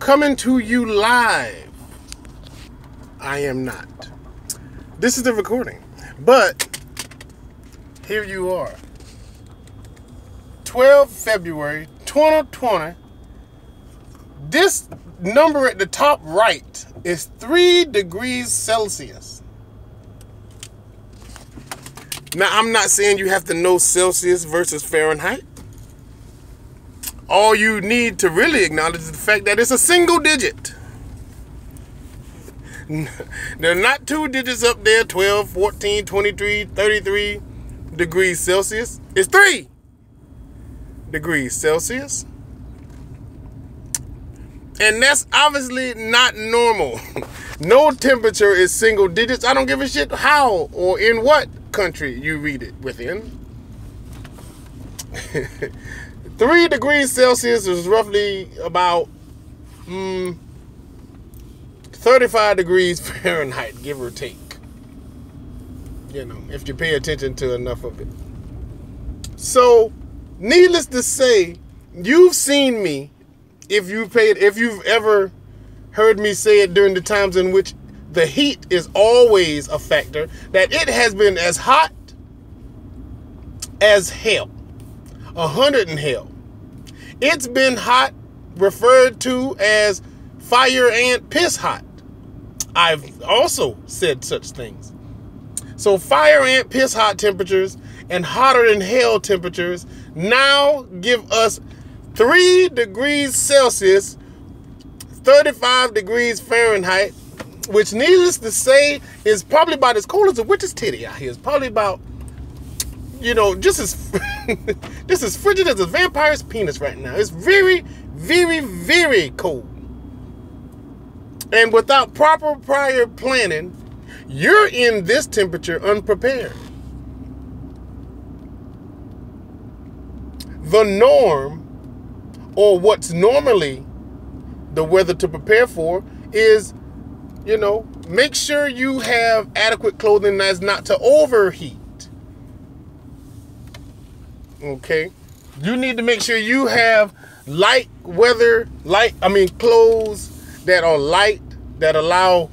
coming to you live. I am not. This is the recording. But here you are. 12 February 2020. This number at the top right is 3 degrees Celsius. Now, I'm not saying you have to know Celsius versus Fahrenheit. All you need to really acknowledge is the fact that it's a single digit. There are not 2 digits up there, 12, 14, 23, 33 degrees Celsius. It's 3 degrees Celsius. And that's obviously not normal. No temperature is single digits. I don't give a shit how or in what country you read it within. 3 degrees Celsius is roughly about 35 degrees Fahrenheit, give or take. You know, if you pay attention to enough of it. So, needless to say, you've seen me, if you've ever heard me say it during the times in which the heat is always a factor, that it has been as hot as hell. 100 in hell. It's been hot, referred to as fire ant piss hot. I've also said such things. So fire ant piss hot temperatures and hotter than hell temperatures now give us 3 degrees Celsius, 35 degrees Fahrenheit, which needless to say is probably about as cold as a witch's titty out here. It's probably about, you know, just as frigid as a vampire's penis right now. It's very, very, very cold. And without proper prior planning, you're in this temperature unprepared. The norm, or what's normally the weather to prepare for, is, you know, make sure you have adequate clothing as not to overheat. Okay? You need to make sure you have clothes that are light, that allow,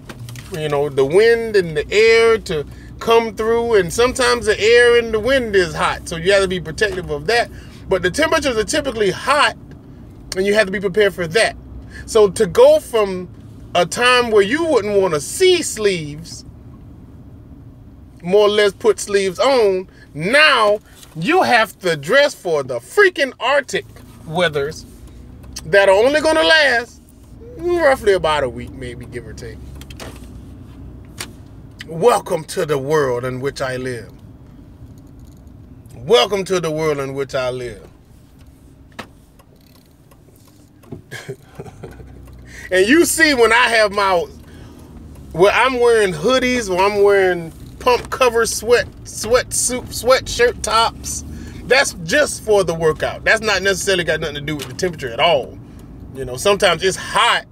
you know, the wind and the air to come through. And sometimes the air and the wind is hot, so you have to be protective of that. But the temperatures are typically hot, and you have to be prepared for that. So to go from a time where you wouldn't want to see sleeves, more or less put sleeves on, now you have to dress for the freaking Arctic weathers that are only going to last roughly about a week, maybe, give or take. Welcome to the world in which I live. Welcome to the world in which I live. And you see when I have where I'm wearing hoodies, or I'm wearing pump cover sweatshirt tops, that's just for the workout. That's not necessarily got nothing to do with the temperature at all. You know, sometimes it's hot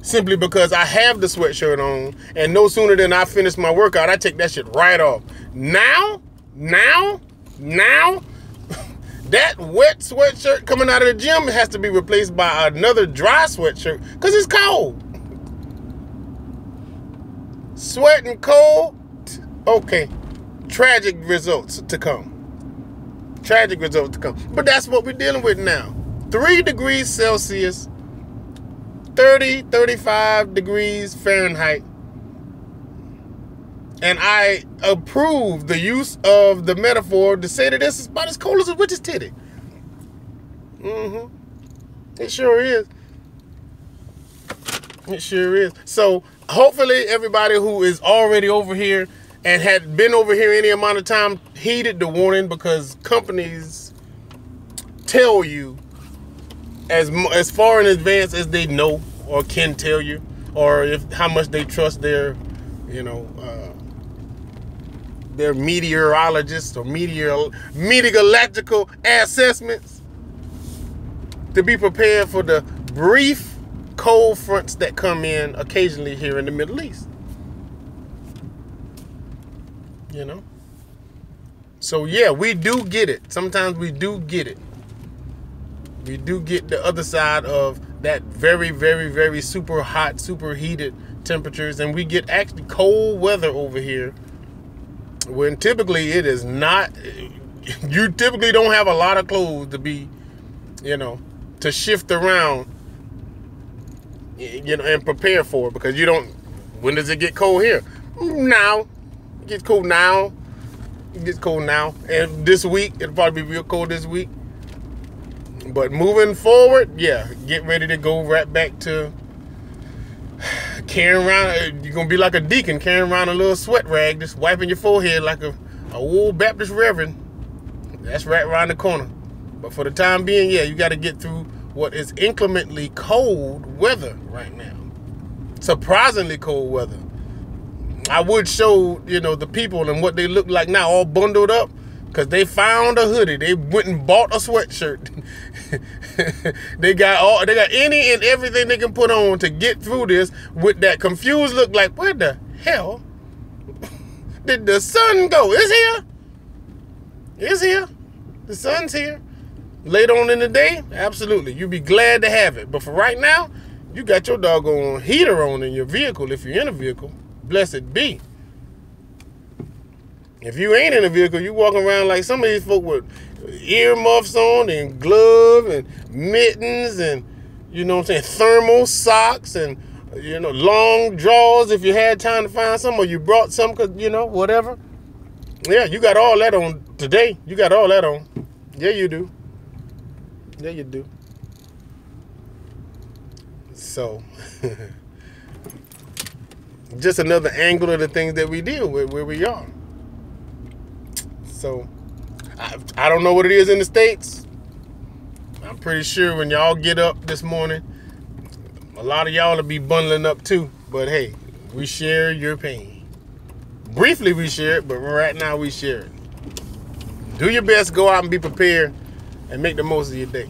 simply because I have the sweatshirt on, and no sooner than I finish my workout, I take that shit right off. Now, that wet sweatshirt coming out of the gym has to be replaced by another dry sweatshirt because it's cold. Sweating cold, okay. Tragic results to come. Tragic results to come. But that's what we're dealing with now. 3 degrees Celsius, 30, 35 degrees Fahrenheit. And I approve the use of the metaphor to say that this is about as cold as a witch's titty. It sure is. It sure is. So hopefully everybody who is already over here and had been over here any amount of time heeded the warning, because companies tell you as far in advance as they know or can tell you, or how much they trust their, you know, their meteorologists or meteorological assessments, to be prepared for the brief cold fronts that come in occasionally here in the Middle East. You know? So yeah, we do get it. Sometimes we do get it. We do get the other side of that very, very, very super hot, super heated temperatures, and we get actually cold weather over here, when typically it is not. You typically don't have a lot of clothes to be, to shift around, and prepare for, because you don't. When does it get cold here? Now. It gets cold now. It gets cold now. And this week, it'll probably be real cold this week. But moving forward, yeah, get ready to go right back to carrying around. You're going to be like a deacon carrying around a little sweat rag, just wiping your forehead like a old Baptist reverend. That's right around the corner. But for the time being, yeah, you got to get through what is inclemently cold weather right now. Surprisingly cold weather. I would show, the people and what they look like now, all bundled up, because they found a hoodie. They went and bought a sweatshirt. They got any and everything they can put on to get through this with that confused look like, where the hell did the sun go? It's here. It's here. The sun's here. Later on in the day, absolutely. You'll be glad to have it. But for right now, you got your doggone heater on in your vehicle if you're in a vehicle. Blessed be. If you ain't in a vehicle, you walking around like some of these folk with earmuffs on and gloves and mittens and, thermal socks and, long drawers if you had time to find some, or you brought some because, whatever. Yeah, you got all that on today. You got all that on. Yeah, you do. Yeah, you do. So... just another angle of the things that we deal with where we are. So, I don't know what it is in the States. I'm pretty sure when y'all get up this morning, a lot of y'all will be bundling up too. But hey, we share your pain. Briefly we share it, but right now we share it. Do your best, go out and be prepared, and make the most of your day.